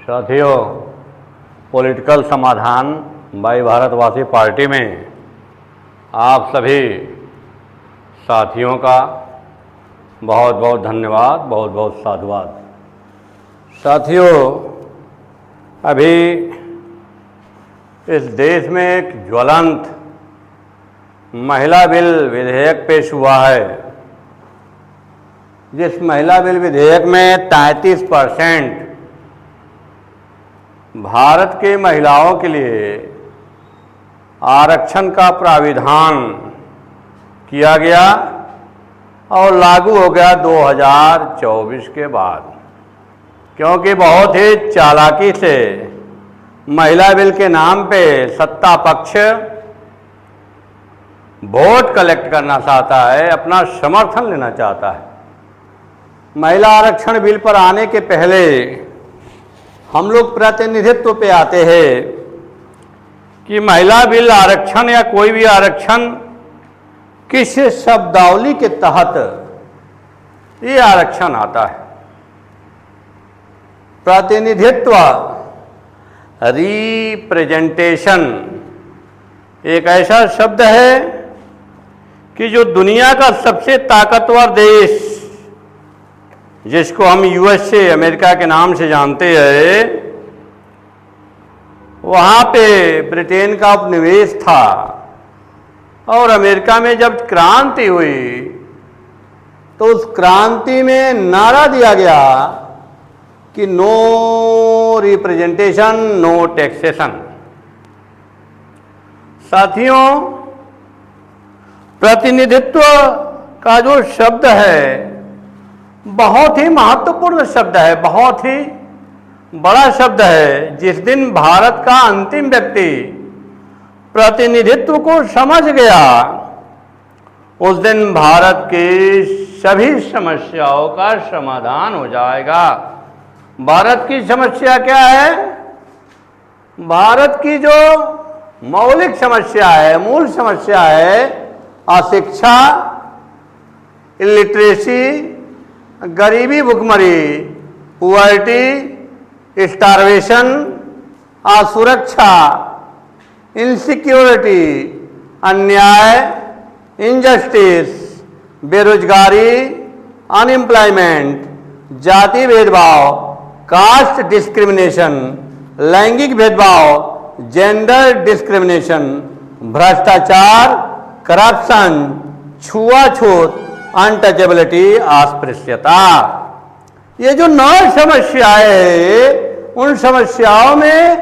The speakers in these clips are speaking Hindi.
साथियों, पॉलिटिकल समाधान बाई भारतवासी पार्टी में आप सभी साथियों का बहुत बहुत धन्यवाद, बहुत बहुत साधुवाद। साथियों, अभी इस देश में एक ज्वलंत महिला बिल विधेयक पेश हुआ है, जिस महिला बिल विधेयक में 33% भारत के महिलाओं के लिए आरक्षण का प्राविधान किया गया और लागू हो गया 2024 के बाद। क्योंकि बहुत ही चालाकी से महिला बिल के नाम पे सत्ता पक्ष वोट कलेक्ट करना चाहता है, अपना समर्थन लेना चाहता है। महिला आरक्षण बिल पर आने के पहले हम लोग प्रतिनिधित्व पे आते हैं कि महिला बिल आरक्षण या कोई भी आरक्षण किस शब्दावली के तहत ये आरक्षण आता है। प्रतिनिधित्व, रिप्रेजेंटेशन एक ऐसा शब्द है कि जो दुनिया का सबसे ताकतवर देश, जिसको हम यूएसए अमेरिका के नाम से जानते हैं, वहाँ पे ब्रिटेन का उपनिवेश था और अमेरिका में जब क्रांति हुई तो उस क्रांति में नारा दिया गया कि नो रिप्रेजेंटेशन, नो टैक्सेशन। साथियों, प्रतिनिधित्व का जो शब्द है बहुत ही महत्वपूर्ण शब्द है, बहुत ही बड़ा शब्द है। जिस दिन भारत का अंतिम व्यक्ति प्रतिनिधित्व को समझ गया, उस दिन भारत की सभी समस्याओं का समाधान हो जाएगा। भारत की समस्या क्या है? भारत की जो मौलिक समस्या है, मूल समस्या है, अशिक्षा, इलिटरेसी, गरीबी, भुखमरी, पुअर्टी, स्टारवेशन, असुरक्षा, इनसिक्योरिटी, अन्याय, इनजस्टिस, बेरोजगारी, अनएम्प्लॉयमेंट, जाति भेदभाव, कास्ट डिस्क्रिमिनेशन, लैंगिक भेदभाव, जेंडर डिस्क्रिमिनेशन, भ्रष्टाचार, करप्शन, छुआछूत, अनटचेबिलिटी, अस्पृश्यता। ये जो 9 समस्याएं हैं, उन समस्याओं में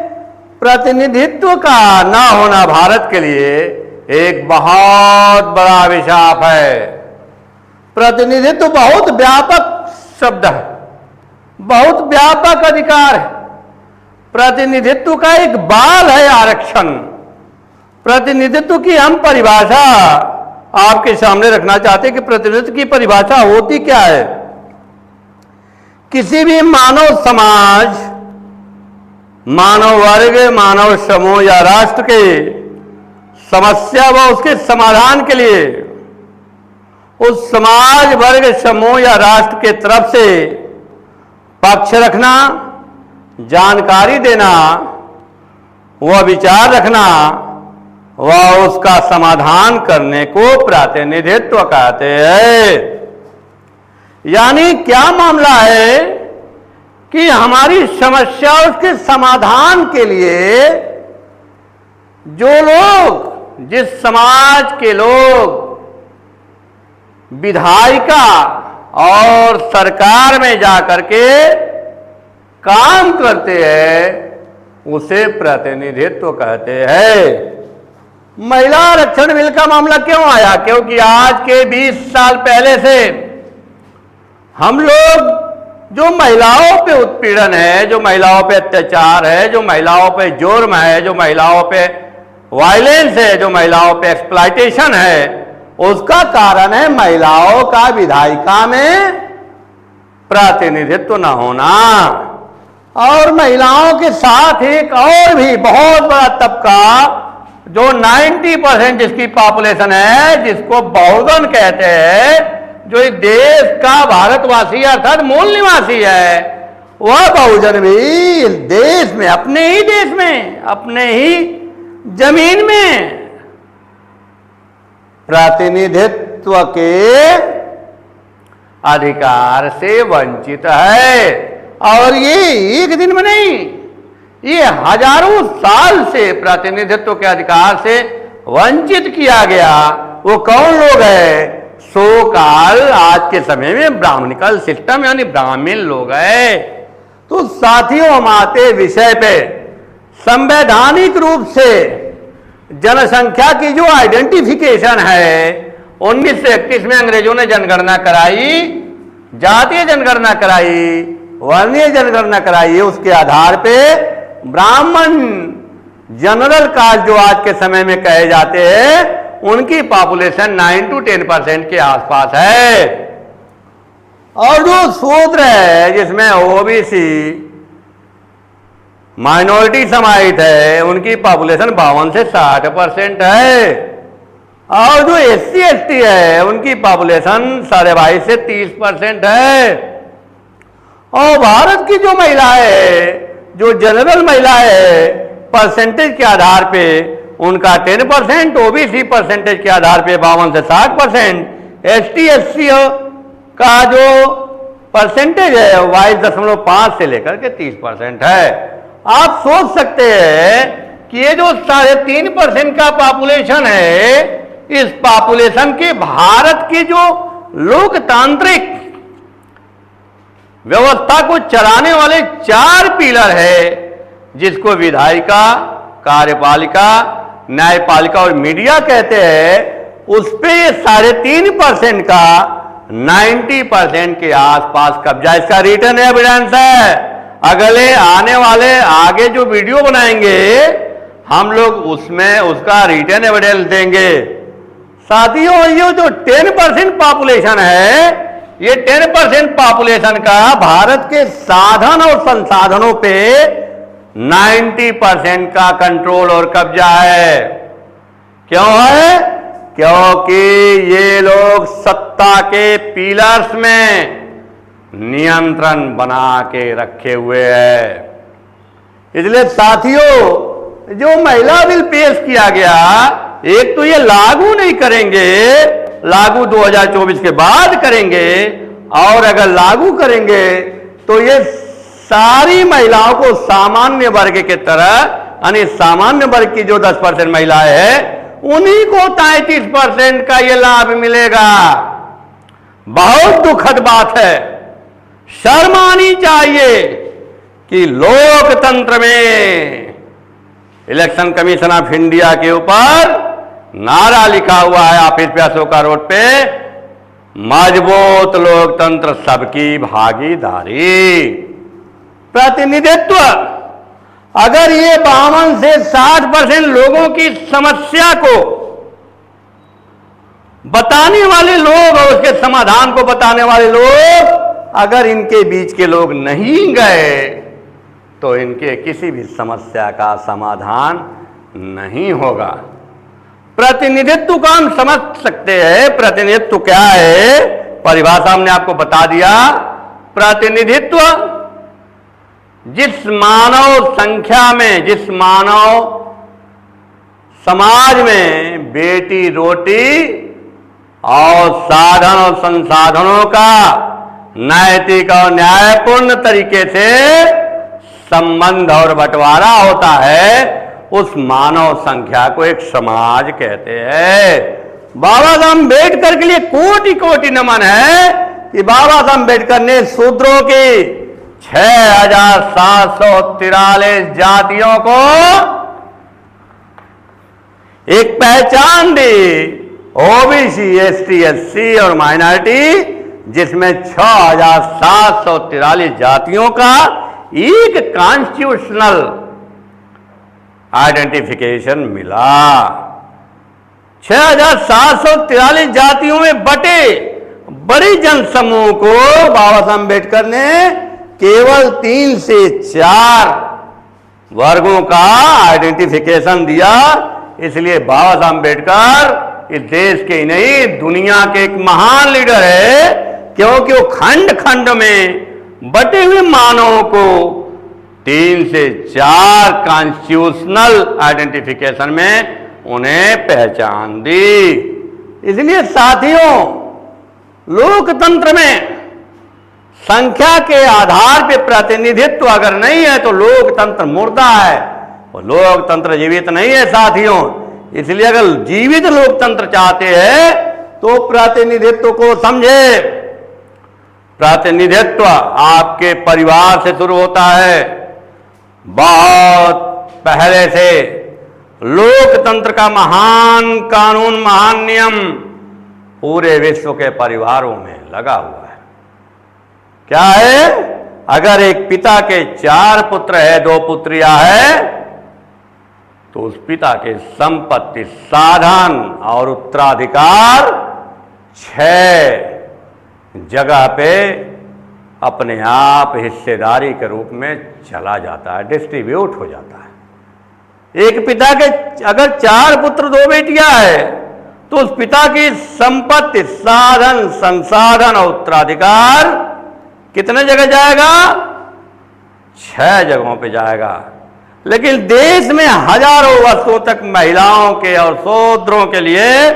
प्रतिनिधित्व का ना होना भारत के लिए एक बहुत बड़ा अभिशाप है। प्रतिनिधित्व बहुत व्यापक शब्द है, बहुत व्यापक अधिकार है। प्रतिनिधित्व का एक बाल है आरक्षण। प्रतिनिधित्व की हम परिभाषा आपके सामने रखना चाहते हैं कि प्रतिनिधित्व की परिभाषा होती क्या है। किसी भी मानव समाज, मानव वर्ग, मानव समूह या राष्ट्र के समस्या व उसके समाधान के लिए उस समाज, वर्ग, समूह या राष्ट्र के तरफ से पक्ष रखना, जानकारी देना, वह विचार रखना, वह उसका समाधान करने को प्रतिनिधित्व कहते हैं। यानी क्या मामला है कि हमारी समस्या, उसके समाधान के लिए जो लोग, जिस समाज के लोग विधायिका और सरकार में जाकर के काम करते हैं, उसे प्रतिनिधित्व कहते हैं। महिला आरक्षण बिल का मामला क्यों आया? क्योंकि आज के 20 साल पहले से हम लोग जो महिलाओं पे उत्पीड़न है, जो महिलाओं पे अत्याचार है, जो महिलाओं पे जुर्म है, जो महिलाओं पे वायलेंस है, जो महिलाओं पे एक्सप्लॉयटेशन है, उसका कारण है महिलाओं का विधायिका में प्रतिनिधित्व न होना। और महिलाओं के साथ एक और भी बहुत बड़ा तबका, जो 90% जिसकी पॉपुलेशन है, जिसको बहुजन कहते हैं, जो इस देश का भारतवासी अर्थात मूल निवासी है, वह बहुजन भी इस देश में, अपने ही देश में, अपने ही जमीन में प्रतिनिधित्व के अधिकार से वंचित है। और ये एक दिन में नहीं, ये हजारों साल से प्रतिनिधित्व के अधिकार से वंचित किया गया। वो कौन लोग है? सो काल आज के समय में ब्राह्मणिकल सिस्टम यानी ब्राह्मण लोग है। तो साथियों, हम आते विषय पे, संवैधानिक रूप से जनसंख्या की जो आइडेंटिफिकेशन है, 1931 में अंग्रेजों ने जनगणना कराई, जातीय जनगणना कराई, वर्णीय जनगणना कराई। उसके आधार पे ब्राह्मण जनरल कास्ट जो आज के समय में कहे जाते हैं, उनकी पॉपुलेशन 9 to 10% के आसपास है। और जो शूद्र है, जिसमें ओबीसी माइनॉरिटी समाहित है, उनकी पॉपुलेशन 52 से 60% है। और जो SC ST है, उनकी पॉपुलेशन 22.5 से 30% है। और भारत की जो महिलाएं है, जो जनरल महिला है, परसेंटेज के आधार पे उनका 10%, ओबीसी परसेंटेज के आधार पे 52 से 60%, ST SC का जो परसेंटेज है 22.5 से लेकर के 30% है। आप सोच सकते हैं कि ये जो 3.5% का पॉपुलेशन है, इस पॉपुलेशन के भारत की जो लोकतांत्रिक व्यवस्था को चलाने वाले 4 पिलर है, जिसको विधायिका, कार्यपालिका, न्यायपालिका और मीडिया कहते हैं, उस पे 3.5% का 90% के आसपास कब्जा। इसका रिटर्न एविडेंस है। अगले आने वाले आगे जो वीडियो बनाएंगे हम लोग, उसमें उसका रिटर्न एविडेंस देंगे। साथियों, ये जो 10% पॉपुलेशन है, ये 10% पॉपुलेशन का भारत के साधन और संसाधनों पे 90% का कंट्रोल और कब्जा है। क्यों है? क्योंकि ये लोग सत्ता के पिलर्स में नियंत्रण बना के रखे हुए हैं। इसलिए साथियों, जो महिला बिल पेश किया गया, एक तो ये लागू नहीं करेंगे, लागू 2024 के बाद करेंगे, और अगर लागू करेंगे तो ये सारी महिलाओं को सामान्य वर्ग के तरह, यानी सामान्य वर्ग की जो 10% महिलाएं हैं, उन्हीं को 33% का ये लाभ मिलेगा। बहुत दुखद बात है। शर्म आनी चाहिए कि लोकतंत्र में इलेक्शन कमीशन ऑफ इंडिया के ऊपर नारा लिखा हुआ है ऑफिस पे, अशोका रोड पे, मजबूत लोकतंत्र, सबकी भागीदारी, प्रतिनिधित्व। अगर ये 52 से 60% लोगों की समस्या को बताने वाले लोग और उसके समाधान को बताने वाले लोग, अगर इनके बीच के लोग नहीं गए, तो इनके किसी भी समस्या का समाधान नहीं होगा। प्रतिनिधित्व को हम समझ सकते हैं। प्रतिनिधित्व क्या है? परिभाषा हमने आपको बता दिया। प्रतिनिधित्व जिस मानव संख्या में, जिस मानव समाज में बेटी रोटी और साधन और संसाधनों का नैतिक और न्यायपूर्ण तरीके से संबंध और बंटवारा होता है, उस मानव संख्या को एक समाज कहते हैं। बाबा साहब अम्बेडकर के लिए कोटि कोटि नमन है कि बाबा साहब अम्बेडकर ने शूद्रों की 6,743 जातियों को एक पहचान दी, ओबीसी, ST SC और माइनॉरिटी, जिसमें 6,743 जातियों का एक कॉन्स्टिट्यूशनल आइडेंटिफिकेशन मिला। 6,743 जातियों में बटे बड़ी जनसमूह को बाबा साहब अम्बेडकर ने केवल 3 से 4 वर्गों का आइडेंटिफिकेशन दिया। इसलिए बाबा साहब अम्बेडकर इस देश के ही नहीं, दुनिया के एक महान लीडर है, क्योंकि वो खंड खंड में बटे हुए मानवों को 3 से 4 कॉन्स्टिट्यूशनल आइडेंटिफिकेशन में उन्हें पहचान दी। इसलिए साथियों, लोकतंत्र में संख्या के आधार पे प्रतिनिधित्व अगर नहीं है तो लोकतंत्र मुर्दा है, और लोकतंत्र जीवित नहीं है साथियों। इसलिए अगर जीवित लोकतंत्र चाहते हैं तो प्रतिनिधित्व को समझे। प्रतिनिधित्व आपके परिवार से शुरू होता है। बहुत पहले से लोकतंत्र का महान कानून, महान नियम पूरे विश्व के परिवारों में लगा हुआ है। क्या है? अगर एक पिता के 4 पुत्र है, 2 पुत्रियां है, तो उस पिता के संपत्ति, साधन और उत्तराधिकार 6 जगह पे अपने आप हिस्सेदारी के रूप में चला जाता है, डिस्ट्रीब्यूट हो जाता है। एक पिता के अगर 4 पुत्र 2 बेटियां है तो उस पिता की संपत्ति, साधन, संसाधन और उत्तराधिकार कितने जगह जाएगा? 6 जगहों पे जाएगा। लेकिन देश में हजारों वर्षों तक महिलाओं के और शूद्रों के लिए,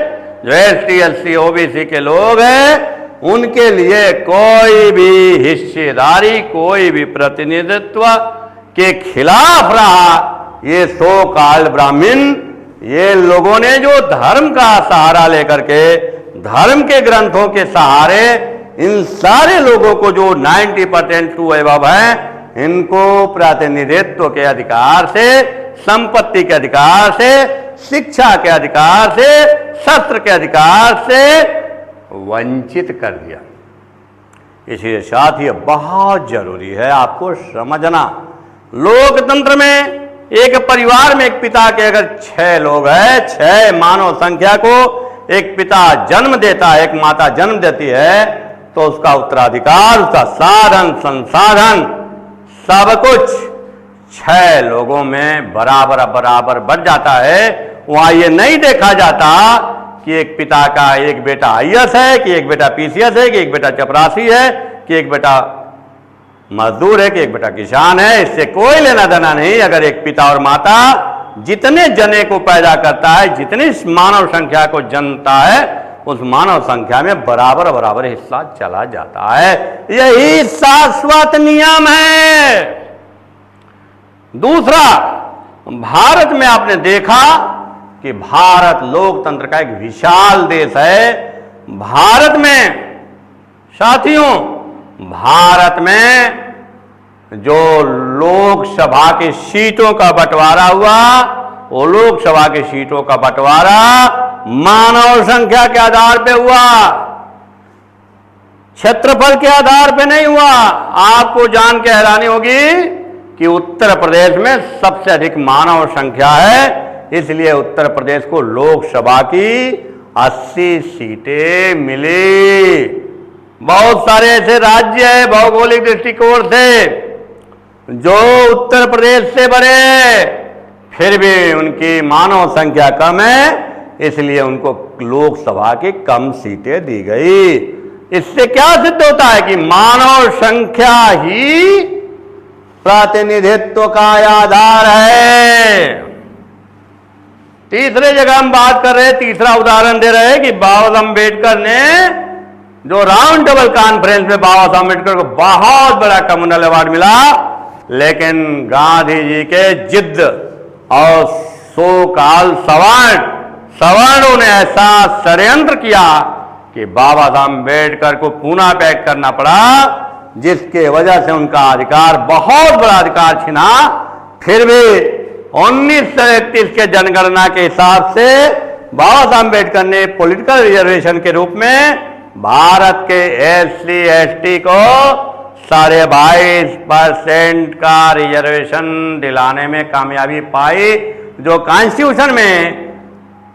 जो ST, SC, OBC के लोग हैं, उनके लिए कोई भी हिस्सेदारी, कोई भी प्रतिनिधित्व के खिलाफ रहा। ये सो काल ब्राह्मण, ये लोगों ने जो धर्म का सहारा लेकर के, धर्म के ग्रंथों के सहारे इन सारे लोगों को, जो 90% टू अबव है, इनको प्रतिनिधित्व के अधिकार से, संपत्ति के अधिकार से, शिक्षा के अधिकार से, शस्त्र के अधिकार से वंचित कर दिया। इसलिए साथियों, बहुत जरूरी है आपको समझना, लोकतंत्र में एक परिवार में एक पिता के अगर 6 लोग हैं, 6 मानव संख्या को एक पिता जन्म देता है, एक माता जन्म देती है, तो उसका उत्तराधिकार, उसका साधन, संसाधन, सब कुछ 6 लोगों में बराबर बराबर बढ़ जाता है। वहां ये नहीं देखा जाता कि एक पिता का एक बेटा IAS है, कि एक बेटा PCS है, कि एक बेटा चपरासी है, कि एक बेटा मजदूर है, कि एक बेटा किसान है। इससे कोई लेना देना नहीं। अगर एक पिता और माता जितने जने को पैदा करता है, जितनी मानव संख्या को जनता है, उस मानव संख्या में बराबर बराबर हिस्सा चला जाता है। यही शाश्वत नियम है। दूसरा, भारत में आपने देखा कि भारत लोकतंत्र का एक विशाल देश है। भारत में साथियों, भारत में जो लोकसभा की सीटों का बंटवारा हुआ, वो लोकसभा की सीटों का बंटवारा मानव संख्या के आधार पे हुआ, क्षेत्रफल के आधार पे नहीं हुआ। आपको जान के हैरानी होगी कि उत्तर प्रदेश में सबसे अधिक मानव संख्या है, इसलिए उत्तर प्रदेश को लोकसभा की 80 सीटें मिली। बहुत सारे ऐसे राज्य हैं भौगोलिक दृष्टिकोण से जो उत्तर प्रदेश से बड़े, फिर भी उनकी मानव संख्या कम है, इसलिए उनको लोकसभा की कम सीटें दी गई। इससे क्या सिद्ध होता है कि मानव संख्या ही प्रतिनिधित्व का आधार है। तीसरे जगह हम बात कर रहे, तीसरा उदाहरण दे रहे हैं कि बाबा साहब अम्बेडकर ने जो राउंड टेबल कॉन्फ्रेंस में बाबा साहब अम्बेडकर को बहुत बड़ा कम्युनल अवार्ड मिला, लेकिन गांधी जी के जिद्द और सो काल सवर्णों ने ऐसा षड्यंत्र किया कि बाबा साहब अम्बेडकर को पुनः पैक करना पड़ा, जिसके वजह से उनका अधिकार, बहुत बड़ा अधिकार छिना। फिर भी 1931 के जनगणना के हिसाब से बाबा साहब अम्बेडकर ने पॉलिटिकल रिजर्वेशन के रूप में भारत के SC ST को 22.5% का रिजर्वेशन दिलाने में कामयाबी पाई, जो कॉन्स्टिट्यूशन में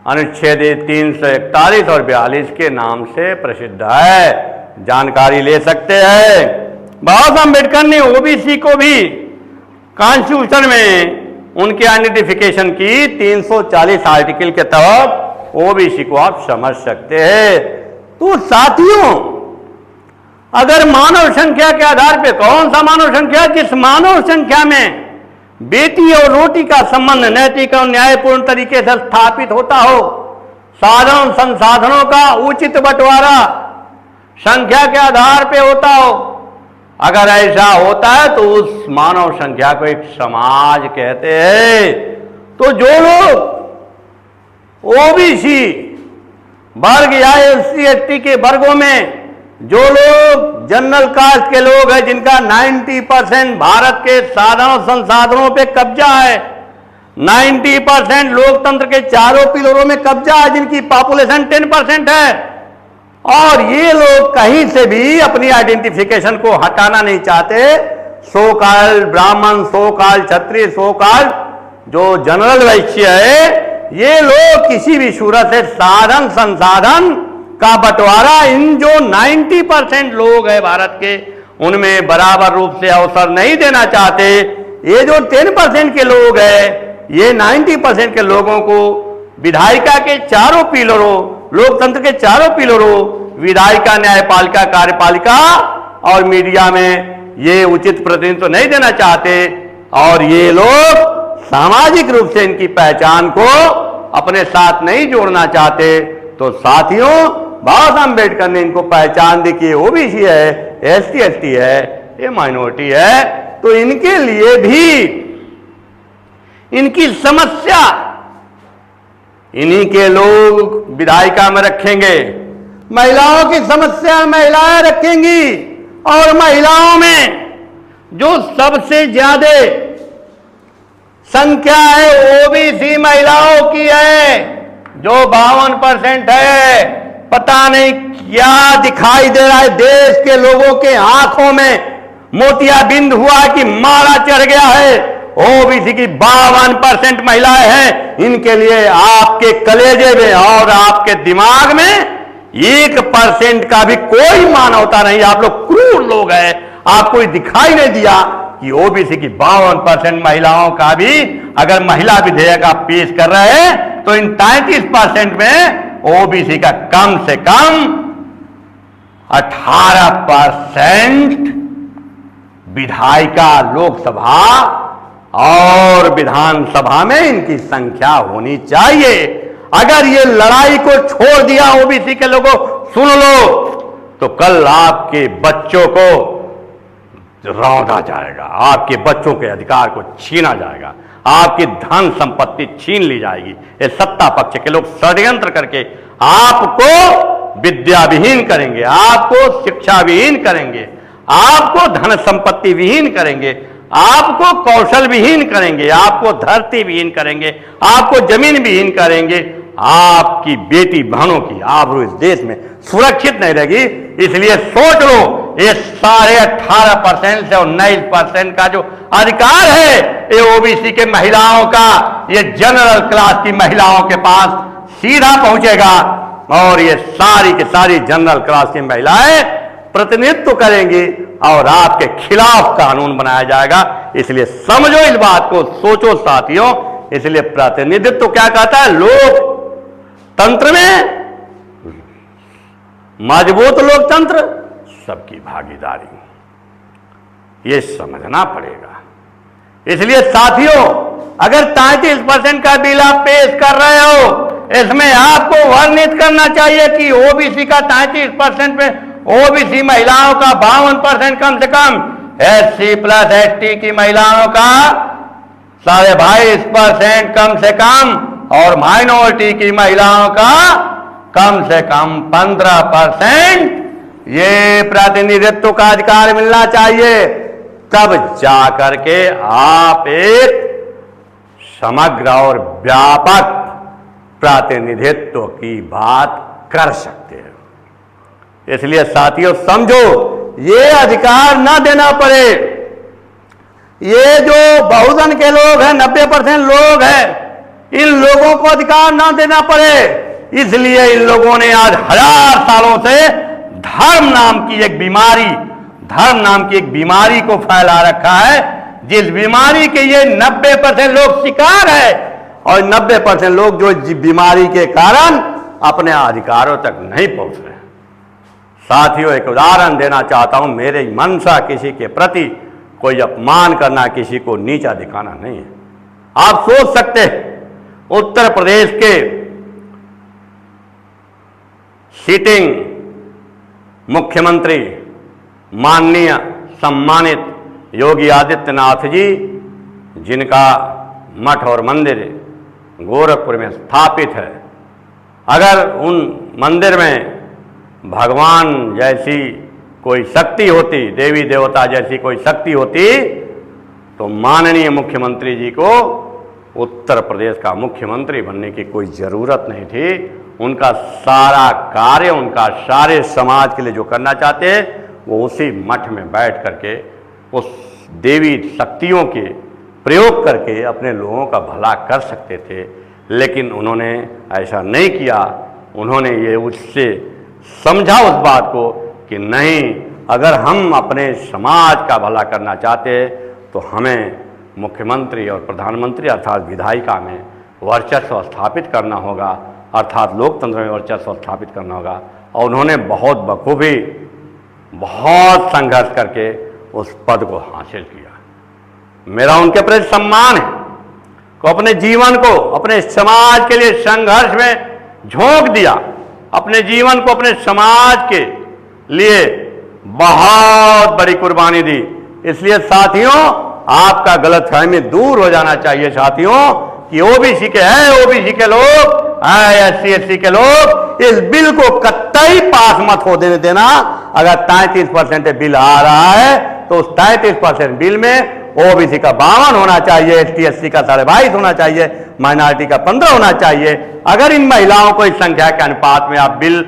अनुच्छेद 341 और 42 के नाम से प्रसिद्ध है। जानकारी ले सकते हैं। बाबा साहब अम्बेडकर ने OBC को भी कॉन्स्टिट्यूशन में उनके आइडेंटिफिकेशन की 340 आर्टिकल के तहत OBC को आप समझ सकते हैं। तो साथियों, अगर मानव संख्या के आधार पे, कौन सा मानव संख्या? जिस मानव संख्या में बेटी और रोटी का संबंध नैतिक और न्यायपूर्ण तरीके से स्थापित होता हो, साधन संसाधनों का उचित बंटवारा संख्या के आधार पे होता हो, अगर ऐसा होता है तो उस मानव संख्या को एक समाज कहते हैं। तो जो लोग ओबीसी वर्ग या एससी एसटी के वर्गों में जो लोग जनरल कास्ट के लोग हैं, जिनका 90% भारत के साधनों संसाधनों पे कब्जा है, 90% लोकतंत्र के चारों पिलरों में कब्जा है, जिनकी पॉपुलेशन 10% है, और ये लोग कहीं से भी अपनी आइडेंटिफिकेशन को हटाना नहीं चाहते। सो काल ब्राह्मण, सो काल क्षत्रिय, सो काल जो जनरल वैश्य है, ये लोग किसी भी सूरत से साधन संसाधन का बंटवारा इन जो 90% लोग हैं भारत के, उनमें बराबर रूप से अवसर नहीं देना चाहते। ये जो 10% के लोग हैं, ये 90% के लोगों को विधायिका के चारों पिलरों, लोकतंत्र के चारों पिलरों, विधायिका, न्यायपालिका, कार्यपालिका और मीडिया में ये उचित प्रतिनिधित्व नहीं देना चाहते, और ये लोग सामाजिक रूप से इनकी पहचान को अपने साथ नहीं जोड़ना चाहते। तो साथियों, बाबा साहब अम्बेडकर ने इनको पहचान दी कि ये ओबीसी है, एसटी एसटी है, ये माइनॉरिटी है, तो इनके लिए भी इनकी समस्या इन्हीं के लोग विधायिका में रखेंगे। महिलाओं की समस्या महिलाएं रखेंगी, और महिलाओं में जो सबसे ज्यादा संख्या है ओबीसी महिलाओं की है, जो 52% है। पता नहीं क्या दिखाई दे रहा है देश के लोगों के आंखों में, मोतियाबिंद हुआ कि मारा चढ़ गया है। ओबीसी की 52% महिलाएं हैं, इनके लिए आपके कलेजे में और आपके दिमाग में 1% का भी कोई मानवता नहीं। आप लोग क्रूर लोग हैं। आपको दिखाई नहीं दिया कि ओबीसी की 52% महिलाओं का भी अगर महिला विधेयक आप पेश कर रहे हैं, तो इन 33% में ओबीसी का कम से कम 18% विधायिका लोकसभा और विधानसभा में इनकी संख्या होनी चाहिए। अगर ये लड़ाई को छोड़ दिया ओबीसी के लोगों, सुन लो, तो कल आपके बच्चों को रौंदा जाएगा, आपके बच्चों के अधिकार को छीना जाएगा, आपकी धन संपत्ति छीन ली जाएगी। ये सत्ता पक्ष के लोग षड्यंत्र करके आपको विद्या विहीन करेंगे, आपको शिक्षा विहीन करेंगे, आपको धन संपत्ति विहीन करेंगे, आपको कौशल विहीन करेंगे, आपको धरती विहीन करेंगे, आपको जमीन विहीन करेंगे। आपकी बेटी बहनों की आबरू इस देश में सुरक्षित नहीं रहेगी। इसलिए सोच लो, ये साढ़े 18% से 19% का जो अधिकार है, ये ओबीसी के महिलाओं का, ये जनरल क्लास की महिलाओं के पास सीधा पहुंचेगा, और ये सारी की सारी जनरल क्लास की महिलाएं प्रतिनिधित्व करेंगी, और आपके खिलाफ कानून बनाया जाएगा। इसलिए समझो इस बात को, सोचो साथियों। इसलिए प्रतिनिधित्व क्या कहता है? लोकतंत्र में मजबूत लोकतंत्र, सबकी भागीदारी, ये समझना पड़ेगा। इसलिए साथियों, अगर 33% का बिल आप पेश कर रहे हो, इसमें आपको वर्णित करना चाहिए कि ओबीसी का 33% में, ओबीसी महिलाओं का 52% कम से कम, एससी प्लस एसटी की महिलाओं का 22.5% कम से कम, और माइनॉरिटी की महिलाओं का कम से कम 15% ये प्रतिनिधित्व का अधिकार मिलना चाहिए। तब जाकर के आप एक समग्र और व्यापक प्रतिनिधित्व की बात कर सकते हैं। इसलिए साथियों समझो, ये अधिकार ना देना पड़े। ये जो बहुजन के लोग हैं, 90% लोग हैं, इन लोगों को अधिकार ना देना पड़े। इसलिए इन लोगों ने आज 1000 सालों से धर्म नाम की एक बीमारी को फैला रखा है, जिस बीमारी के ये 90% लोग शिकार है, और 90% लोग जो बीमारी के कारण अपने अधिकारों तक नहीं पहुंच रहे। साथियों, एक उदाहरण देना चाहता हूं, मेरी मंशा किसी के प्रति कोई अपमान करना, किसी को नीचा दिखाना नहीं है। आप सोच सकते हैं उत्तर प्रदेश के सिटिंग मुख्यमंत्री माननीय सम्मानित योगी आदित्यनाथ जी, जिनका मठ और मंदिर गोरखपुर में स्थापित है, अगर उन मंदिर में भगवान जैसी कोई शक्ति होती, देवी देवता जैसी कोई शक्ति होती, तो माननीय मुख्यमंत्री जी को उत्तर प्रदेश का मुख्यमंत्री बनने की कोई ज़रूरत नहीं थी। उनका सारा कार्य, उनका सारे समाज के लिए जो करना चाहते हैं, वो उसी मठ में बैठ करके उस देवी शक्तियों के प्रयोग करके अपने लोगों का भला कर सकते थे, लेकिन उन्होंने ऐसा नहीं किया। उन्होंने ये उससे समझा उस बात को कि नहीं, अगर हम अपने समाज का भला करना चाहते तो हमें मुख्यमंत्री और प्रधानमंत्री अर्थात विधायिका में वर्चस्व स्थापित करना होगा, अर्थात लोकतंत्र में वर्चस्व स्थापित करना होगा। और उन्होंने बहुत बखूबी, बहुत संघर्ष करके उस पद को हासिल किया। मेरा उनके प्रति सम्मान है को अपने जीवन को अपने समाज के लिए संघर्ष में झोंक दिया, अपने जीवन को अपने समाज के लिए बहुत बड़ी कुर्बानी दी। इसलिए साथियों, आपका गलतफहमी दूर हो जाना चाहिए साथियों कि ओबीसी के हैं, ओबीसी के लोग, SC SC के लोग इस बिल को कतई पास मत हो देना। अगर 33% बिल आ रहा है तो उस 33% बिल में ओबीसी का 52 होना चाहिए, ST SC का 22.5 होना चाहिए, माइनॉरिटी का 15 होना चाहिए। अगर इन महिलाओं को इस संख्या के अनुपात में आप बिल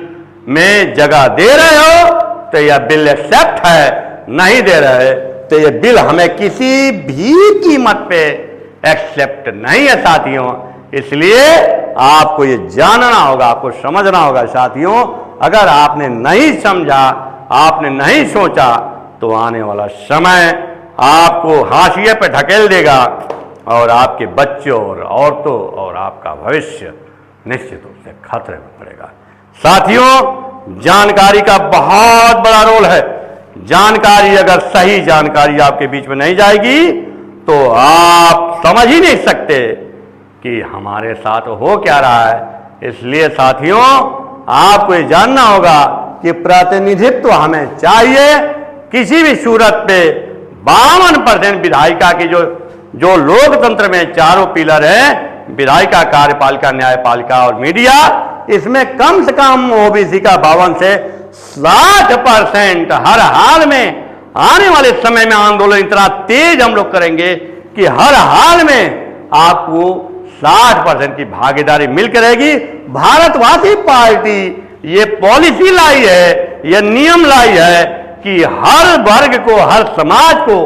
में जगह दे रहे हो तो यह बिल एक्सेप्ट है, नहीं दे रहे तो यह बिल हमें किसी भी कीमत पे एक्सेप्ट नहीं है साथियों। इसलिए आपको ये जानना होगा, आपको समझना होगा साथियों। अगर आपने नहीं समझा, आपने नहीं सोचा, तो आने वाला समय आपको हाशिए पे ढकेल देगा और आपके बच्चों और औरतों और आपका भविष्य निश्चित रूप से खतरे में पड़ेगा। साथियों, जानकारी का बहुत बड़ा रोल है। जानकारी, अगर सही जानकारी आपके बीच में नहीं जाएगी तो आप समझ ही नहीं सकते कि हमारे साथ हो क्या रहा है। इसलिए साथियों, आपको ये जानना होगा कि प्रतिनिधित्व हमें चाहिए किसी भी सूरत पे। 52% विधायिका की जो लोकतंत्र में चारों पिलर है, विधायिका, कार्यपालिका, न्यायपालिका और मीडिया, इसमें कम से कम ओबीसी का 52 से 60% हर हाल में आने वाले समय में आंदोलन इतना तेज हम लोग करेंगे कि हर हाल में आपको 60% की भागीदारी मिलकर रहेगी। भारतवासी पार्टी ये पॉलिसी लाई है, ये नियम लाई है कि हर वर्ग को, हर समाज को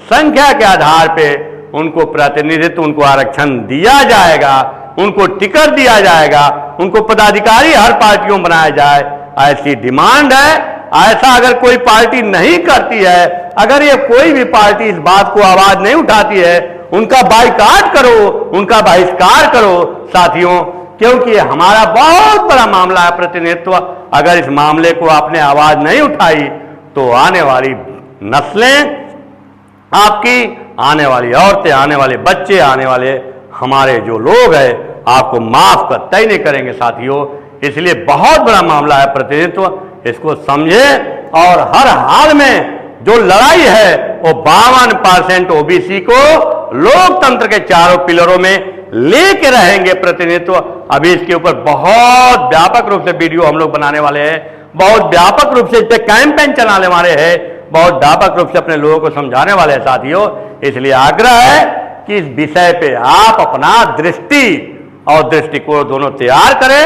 संख्या के आधार पे उनको प्रतिनिधित्व, उनको आरक्षण दिया जाएगा, उनको टिकट दिया जाएगा, उनको पदाधिकारी हर पार्टियों बनाया जाए, ऐसी डिमांड है। ऐसा अगर कोई पार्टी नहीं करती है, अगर ये कोई भी पार्टी इस बात को आवाज नहीं उठाती है, उनका बाइकाट करो, उनका बहिष्कार करो साथियों, क्योंकि हमारा बहुत बड़ा मामला है प्रतिनिधित्व। अगर इस मामले को आपने आवाज नहीं उठाई तो आने वाली नस्लें आपकी, आने वाली औरतें, आने वाले बच्चे, आने वाले हमारे जो लोग हैं, आपको माफ कतई नहीं करेंगे साथियों। इसलिए बहुत बड़ा मामला है प्रतिनिधित्व, इसको समझे और हर हाल में जो लड़ाई है वो 52% ओबीसी को लोकतंत्र के चारों पिलरों में लेके रहेंगे प्रतिनिधित्व। अभी इसके ऊपर बहुत व्यापक रूप से वीडियो हम लोग बनाने वाले हैं, बहुत व्यापक रूप से इस पर कैंपेन चलाने वाले हैं, बहुत व्यापक रूप से अपने लोगों को समझाने वाले हैं साथियों। इसलिए आग्रह है कि इस विषय पे आप अपना दृष्टि और दृष्टिकोण दोनों तैयार करें,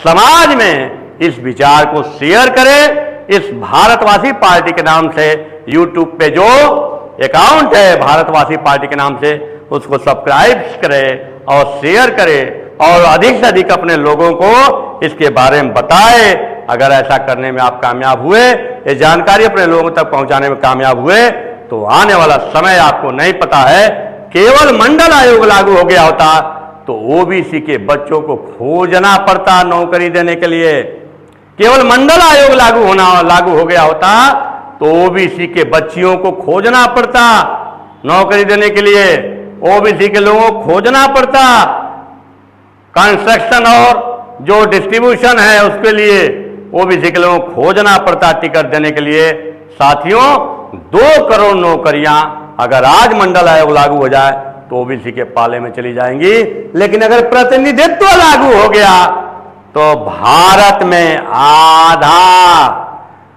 समाज में इस विचार को शेयर करें। इस भारतवासी पार्टी के नाम से यूट्यूब पे जो अकाउंट है भारतवासी पार्टी के नाम से, उसको सब्सक्राइब करें और शेयर करें और अधिक से अधिक अपने लोगों को इसके बारे में बताएं। अगर ऐसा करने में आप कामयाब हुए, ये जानकारी अपने लोगों तक पहुंचाने में कामयाब हुए, तो आने वाला समय आपको नहीं पता है, केवल मंडल आयोग लागू हो गया होता तो ओबीसी के बच्चों को खोजना पड़ता नौकरी देने के लिए। केवल मंडल आयोग लागू हो गया होता तो ओबीसी के बच्चियों को खोजना पड़ता, नौकरी देने के लिए ओबीसी के लोगों को खोजना पड़ता, कंस्ट्रक्शन और जो डिस्ट्रीब्यूशन है उसके लिए ओबीसी के लोगों को खोजना पड़ता टिकट देने के लिए। साथियों, 2 करोड़ नौकरियां अगर आज मंडल आयोग लागू हो जाए तो ओबीसी के पाले में चली जाएंगी। लेकिन अगर प्रतिनिधित्व लागू हो गया तो भारत में आधा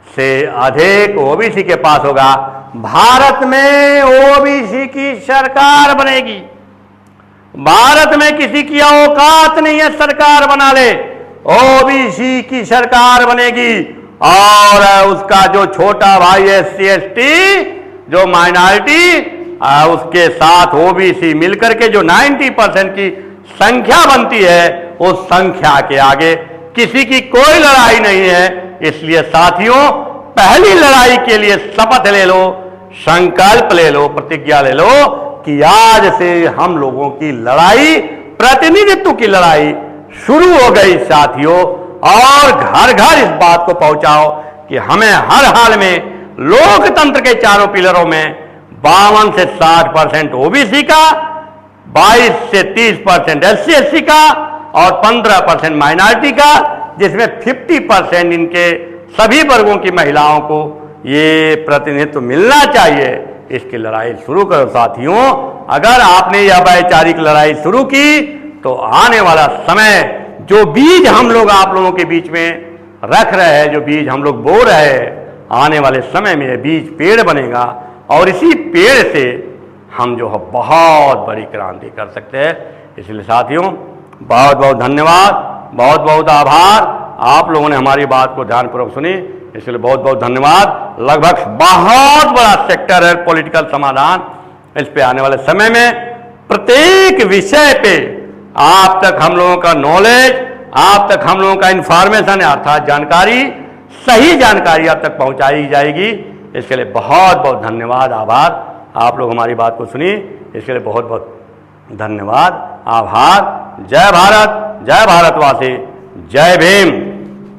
से अधिक ओबीसी के पास होगा। भारत में ओबीसी की सरकार बनेगी। भारत में किसी की औकात नहीं है सरकार बना ले, ओबीसी की सरकार बनेगी। और उसका जो छोटा भाई एससी एसटी जो माइनॉरिटी, उसके साथ ओबीसी मिलकर के जो 90% की संख्या बनती है, उस संख्या के आगे किसी की कोई लड़ाई नहीं है। इसलिए साथियों, पहली लड़ाई के लिए शपथ ले लो, संकल्प ले लो, प्रतिज्ञा ले लो कि आज से हम लोगों की लड़ाई, प्रतिनिधित्व की लड़ाई शुरू हो गई साथियों। और घर घर इस बात को पहुंचाओ कि हमें हर हाल में लोकतंत्र के चारों पिलरों में 52 से 60% ओबीसी का, 22 से 30% एससी एसटी का और 15% माइनॉरिटी का, जिसमें 50% इनके सभी वर्गों की महिलाओं को ये प्रतिनिधित्व मिलना चाहिए। इसकी लड़ाई शुरू करो साथियों। अगर आपने यह वैचारिक लड़ाई शुरू की तो आने वाला समय, जो बीज हम लोग आप लोगों के बीच में रख रहे हैं, जो बीज हम लोग बो रहे हैं, आने वाले समय में यह बीज पेड़ बनेगा और इसी पेड़ से हम जो है बहुत बड़ी क्रांति कर सकते हैं। इसलिए साथियों, बहुत बहुत धन्यवाद, बहुत बहुत आभार। आप लोगों ने हमारी बात को ध्यानपूर्वक सुनी, इसलिए बहुत बहुत धन्यवाद। लगभग बहुत बड़ा सेक्टर है पॉलिटिकल समाधान। इस पे आने वाले समय में प्रत्येक विषय पे आप तक हम लोगों का नॉलेज, आप तक हम लोगों का इंफॉर्मेशन अर्थात जानकारी, सही जानकारी आप तक पहुंचाई जाएगी। इसके लिए बहुत बहुत धन्यवाद, आभार। आप लोग हमारी बात को सुनी, इसके लिए बहुत बहुत धन्यवाद, आभार। जय भारत, जय भारतवासी, जय भीम।